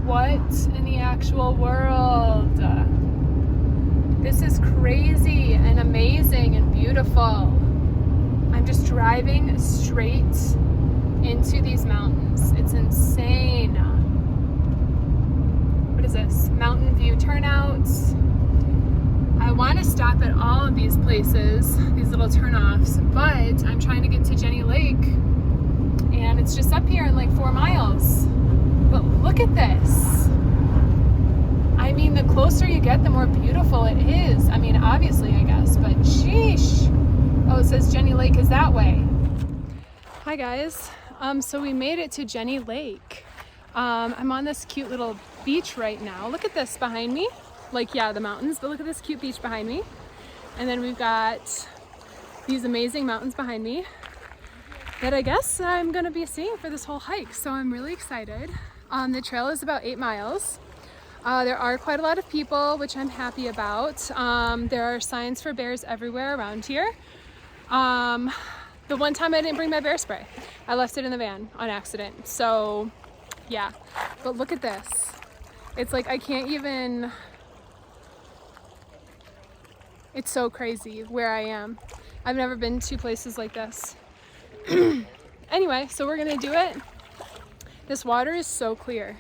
What in the actual world? This is crazy and amazing and beautiful. I'm just driving straight into these mountains. It's insane. What is this? Mountain View turnouts. I want to stop at all of these places, these little turnoffs, but I'm trying to get to Jenny Lake, and it's just up here in like 4 miles. But look at this. I mean, the closer you get, the more beautiful it is. I mean, obviously, I guess, but sheesh. Oh, it says Jenny Lake is that way. Hi guys. So we made it to Jenny Lake. I'm on this cute little beach right now. Look at this behind me. Like, yeah, the mountains, but look at this cute beach behind me. And then we've got these amazing mountains behind me that I guess I'm gonna be seeing for this whole hike. So I'm really excited. The trail is about 8 miles. There are quite a lot of people, which I'm happy about. There are signs for bears everywhere around here. The one time I didn't bring my bear spray. I left it in the van on accident. So yeah, but look at this. It's like, I can't even, it's so crazy where I am. I've never been to places like this. Anyway, so we're gonna do it. This water is so clear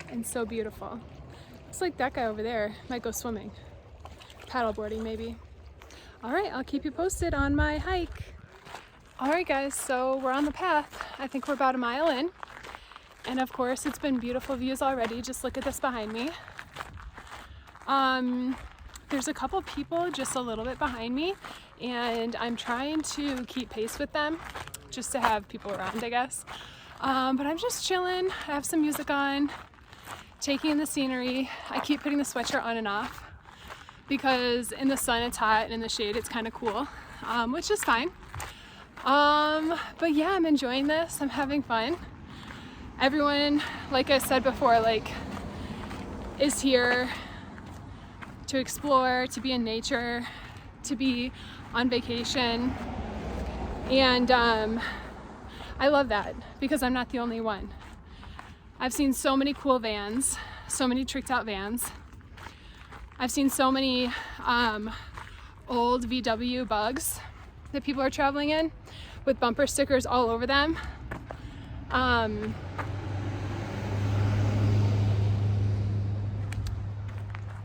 and so beautiful. It's like that guy over there might go swimming, paddleboarding maybe. All right, I'll keep you posted on my hike. All right guys, so we're on the path. I think we're about 1 mile in. And of course, it's been beautiful views already. Just look at this behind me. There's a couple people just a little bit behind me, and I'm trying to keep pace with them just to have people around, I guess. But I'm just chilling. I have some music on, taking in the scenery. I keep putting the sweatshirt on and off because in the sun it's hot and in the shade it's kind of cool, which is fine. But yeah, I'm enjoying this. I'm having fun. Everyone, like I said before, like, is here to explore, to be in nature, to be on vacation. And I love that because I'm not the only one. I've seen so many cool vans, so many tricked out vans. I've seen so many old VW bugs that people are traveling in with bumper stickers all over them.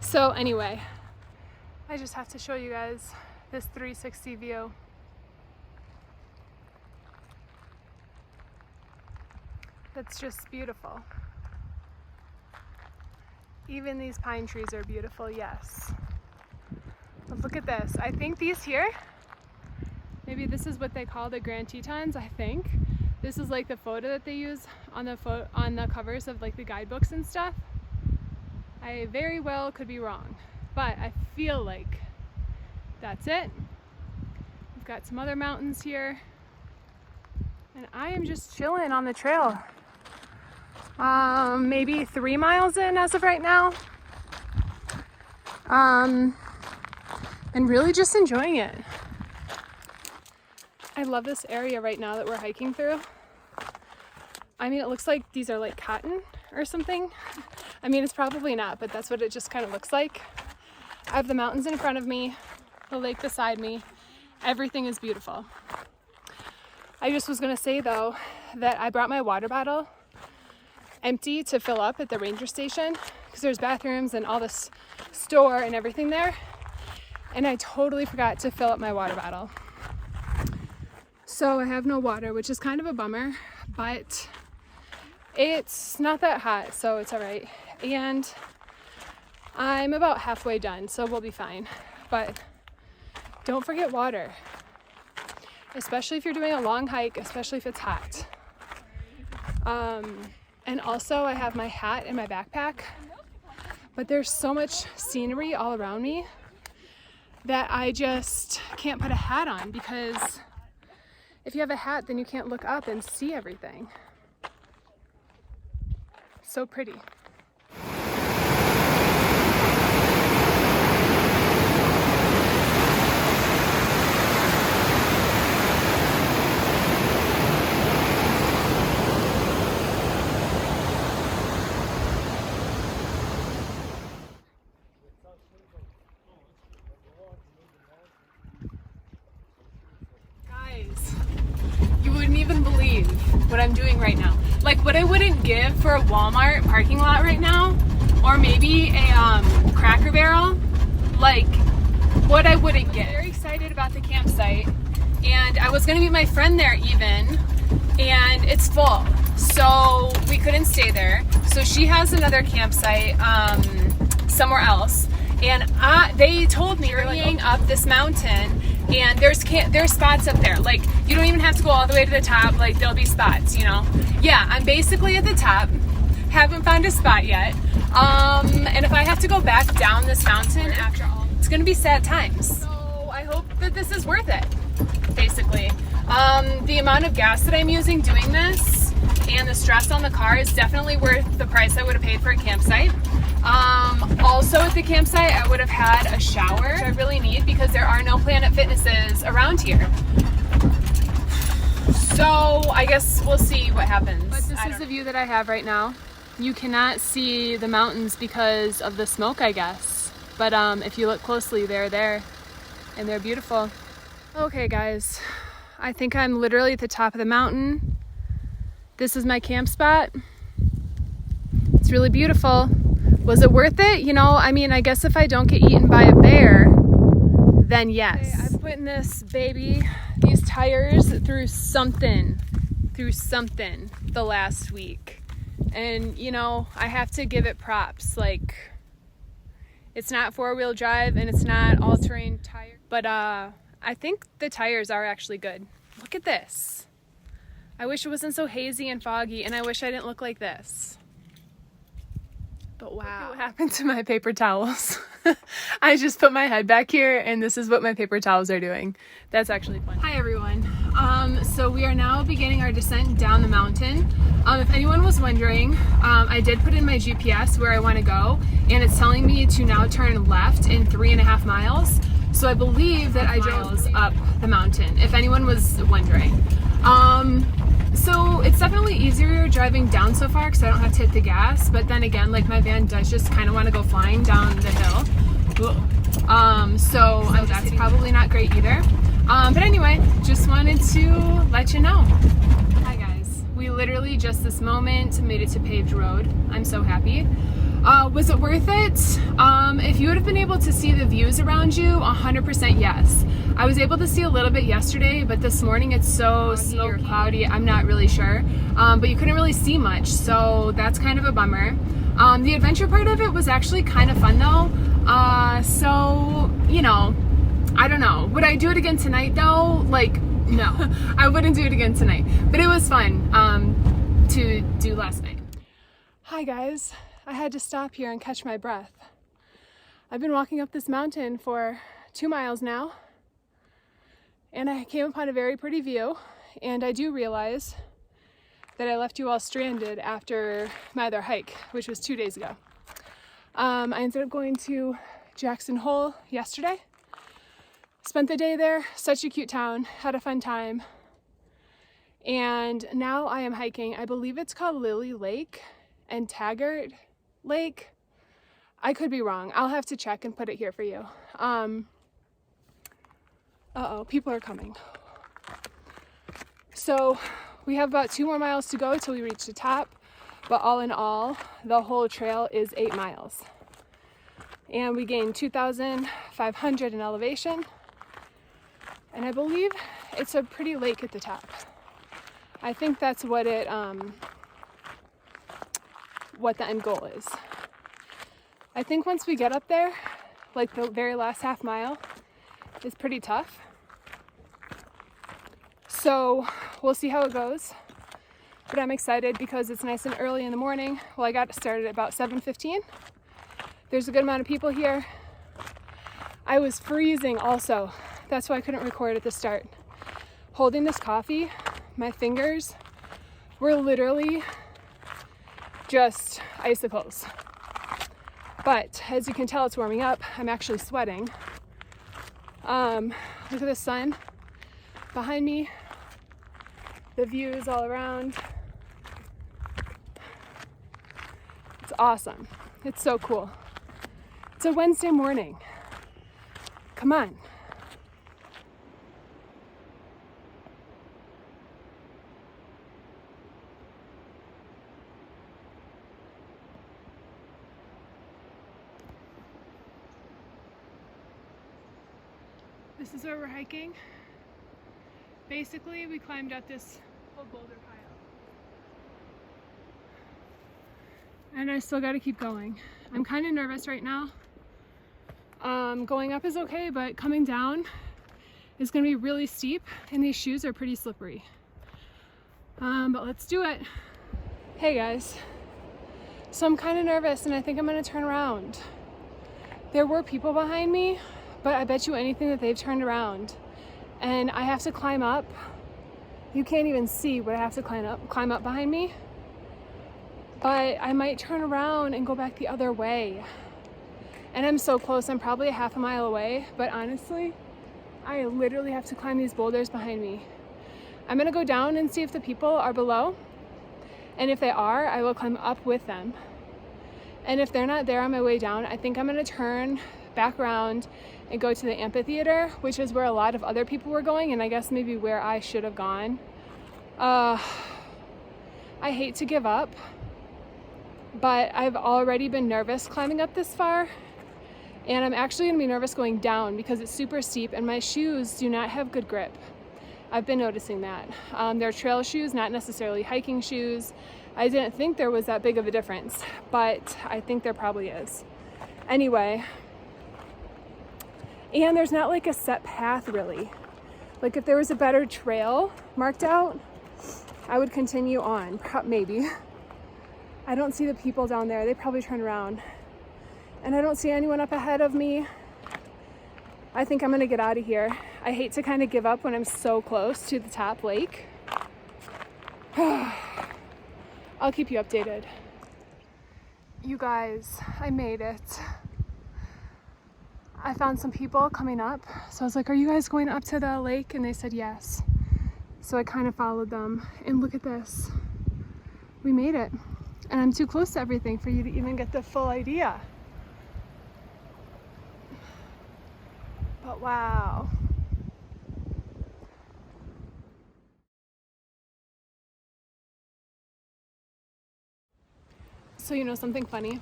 So anyway, I just have to show you guys this 360 view. That's just beautiful. Even these pine trees are beautiful, yes. But look at this. I think these here, maybe this is what they call the Grand Tetons, I think. This is like the photo that they use on the covers of like the guidebooks and stuff. I very well could be wrong, but I feel like that's it. We've got some other mountains here, and I am just chilling on the trail. Maybe 3 miles in as of right now. And really just enjoying it. I love this area right now that we're hiking through. I mean, it looks like these are like cotton or something. I mean, it's probably not, but that's what it just kind of looks like. I have the mountains in front of me, the lake beside me. Everything is beautiful. I just was gonna say though, that I brought my water bottle empty to fill up at the ranger station because there's bathrooms and all this store and everything there. And I totally forgot to fill up my water bottle. So I have no water, which is kind of a bummer, but it's not that hot, so it's all right. And I'm about halfway done, so we'll be fine. But don't forget water, especially if you're doing a long hike, especially if it's hot. And also I have my hat in my backpack, but there's so much scenery all around me that I just can't put a hat on, because if you have a hat, then you can't look up and see everything. So pretty. believe what I'm doing right now. Like what I wouldn't give for a Walmart parking lot right now, or maybe a Cracker Barrel, like what I wouldn't get. I'm very excited about the campsite, and I was gonna meet my friend there even, and it's full, so we couldn't stay there. So she has another campsite somewhere else, and they told me we're like, up this mountain, and there's spots up there. Like you don't even have to go all the way to the top. Like there'll be spots, you know. Yeah, I'm basically at the top. Haven't found a spot yet. And if I have to go back down this mountain after all, it's gonna be sad times. So I hope that this is worth it, basically. The amount of gas that I'm using doing this and the stress on the car is definitely worth the price I would have paid for a campsite. Also at the campsite, I would have had a shower, which I really need because there are no Planet Fitnesses around here. So I guess we'll see what happens. But this is the view that I have right now. You cannot see the mountains because of the smoke, I guess. But if you look closely, they're there and they're beautiful. Okay guys, I think I'm literally at the top of the mountain. This is my camp spot. It's really beautiful. Was it worth it? You know, I mean, I guess if I don't get eaten by a bear, then yes. Okay, I've put in this baby, these tires through something the last week. And you know, I have to give it props. Like, it's not 4-wheel drive and it's not all-terrain tire, but I think the tires are actually good. Look at this. I wish it wasn't so hazy and foggy, and I wish I didn't look like this. But wow. What happened to my paper towels? I just put my head back here and this is what my paper towels are doing. That's actually fun. Hi everyone. So we are now beginning our descent down the mountain. If anyone was wondering, I did put in my GPS where I want to go, and it's telling me to now turn left in 3.5 miles. So I believe that I drove up the mountain, if anyone was wondering. So it's definitely easier driving down so far because I don't have to hit the gas, but then again, like my van does just kind of want to go flying down the hill. So that's probably not great either. But anyway, just wanted to let you know. Hi guys, we literally just this moment made it to paved road. I'm so happy. Was it worth it? If you would have been able to see the views around you, 100% yes. I was able to see a little bit yesterday, but this morning it's so smoky or cloudy, I'm not really sure. But you couldn't really see much, so that's kind of a bummer. The adventure part of it was actually kind of fun though. So, you know, I don't know. Would I do it again tonight though? Like, no, I wouldn't do it again tonight. But it was fun to do last night. Hi guys. I had to stop here and catch my breath. I've been walking up this mountain for 2 miles now, and I came upon a very pretty view, and I do realize that I left you all stranded after my other hike, which was 2 days ago. I ended up going to Jackson Hole yesterday. Spent the day there, such a cute town, had a fun time. And now I am hiking, I believe it's called Lily Lake and Taggart Lake. I could be wrong. I'll have to check and put it here for you. Uh-oh, people are coming. So we have about 2 more miles to go till we reach the top, but all in all, the whole trail is 8 miles. And we gained 2,500 in elevation, and I believe it's a pretty lake at the top. I think that's what it, what the end goal is. I think once we get up there, like the very last half mile is pretty tough. So we'll see how it goes. But I'm excited because it's nice and early in the morning. Well, I got started at about 7:15. There's a good amount of people here. I was freezing also. That's why I couldn't record at the start. Holding this coffee, my fingers were literally just icicles. But as you can tell, it's warming up. I'm actually sweating. Look at the sun behind me. The views all around. It's awesome. It's so cool. It's a Wednesday morning. Come on. This is where we're hiking. Basically, we climbed up this whole boulder pile. And I still gotta keep going. I'm kind of nervous right now. Going up is okay, but coming down is gonna be really steep and these shoes are pretty slippery. But let's do it. Hey guys. So I'm kind of nervous and I think I'm gonna turn around. There were people behind me, but I bet you anything that they've turned around. And I have to climb up. You can't even see what I have to climb up behind me. But I might turn around and go back the other way. And I'm so close, I'm probably a half a mile away, but honestly, I literally have to climb these boulders behind me. I'm gonna go down and see if the people are below. And if they are, I will climb up with them. And if they're not there on my way down, I think I'm gonna turn back around and go to the amphitheater, which is where a lot of other people were going, and I guess maybe where I should have gone. I hate to give up, but I've already been nervous climbing up this far, and I'm actually gonna be nervous going down because it's super steep and my shoes do not have good grip. I've been noticing that. They're trail shoes, not necessarily hiking shoes. I didn't think there was that big of a difference, but I think there probably is. Anyway, and there's not like a set path really. Like if there was a better trail marked out, I would continue on, maybe. I don't see the people down there. They probably turned around. And I don't see anyone up ahead of me. I think I'm gonna get out of here. I hate to kind of give up when I'm so close to the top lake. I'll keep you updated. You guys, I made it. I found some people coming up. So I was like, are you guys going up to the lake? And they said yes. So I kind of followed them. And look at this. We made it. And I'm too close to everything for you to even get the full idea. But wow. So you know something funny?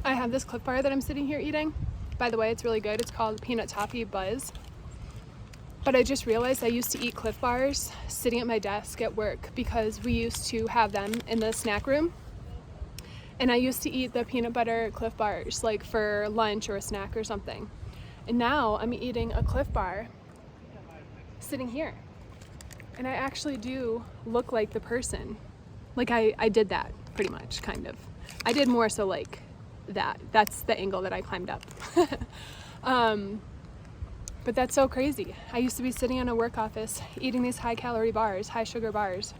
I have this Clif Bar that I'm sitting here eating. By the way, it's really good. It's called Peanut Toffee Buzz. But I just realized I used to eat Clif Bars sitting at my desk at work because we used to have them in the snack room. And I used to eat the peanut butter Clif Bars like for lunch or a snack or something. And now I'm eating a Clif Bar sitting here. And I actually do look like the person. Like I did that pretty much, kind of. I did more so like that. That's the angle that I climbed up. But that's so crazy. I used to be sitting in a work office eating these high calorie bars, high sugar bars.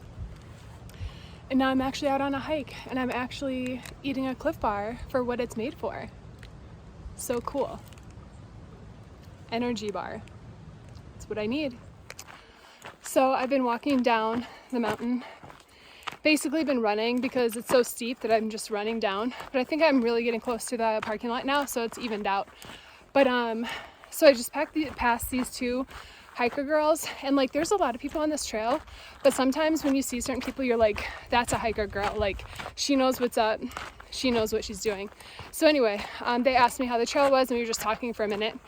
And now I'm actually out on a hike and I'm actually eating a Clif Bar for what it's made for. So cool. Energy bar. That's what I need. So I've been walking down the mountain. Basically been running because it's so steep that I'm just running down. But I think I'm really getting close to the parking lot now, so it's evened out. But so I just passed these two hiker girls, and like there's a lot of people on this trail, but sometimes when you see certain people, you're like, that's a hiker girl. Like she knows what's up. She knows what she's doing. So anyway, they asked me how the trail was, and we were just talking for a minute.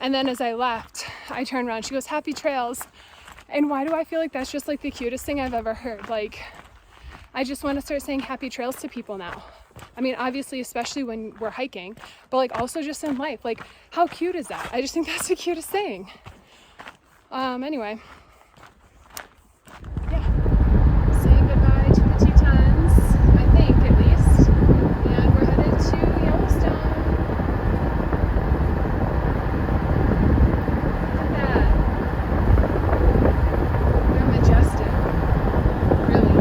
And then as I left, I turned around. She goes, happy trails. And why do I feel like that's just like the cutest thing I've ever heard? Like, I just want to start saying happy trails to people now. I mean, obviously, especially when we're hiking, but like also just in life. Like, how cute is that? I just think that's the cutest thing. Anyway. Yeah. Saying goodbye to the Tetons, I think at least. And we're headed to Yellowstone. Look at that. They're majestic. Really.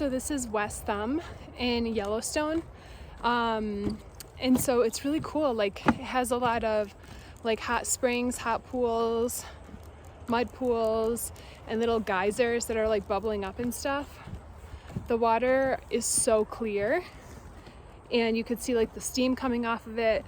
So this is West Thumb in Yellowstone. And so it's really cool. Like, it has a lot of like hot springs, hot pools, mud pools, and little geysers that are like bubbling up and stuff. The water is so clear, and you could see like the steam coming off of it.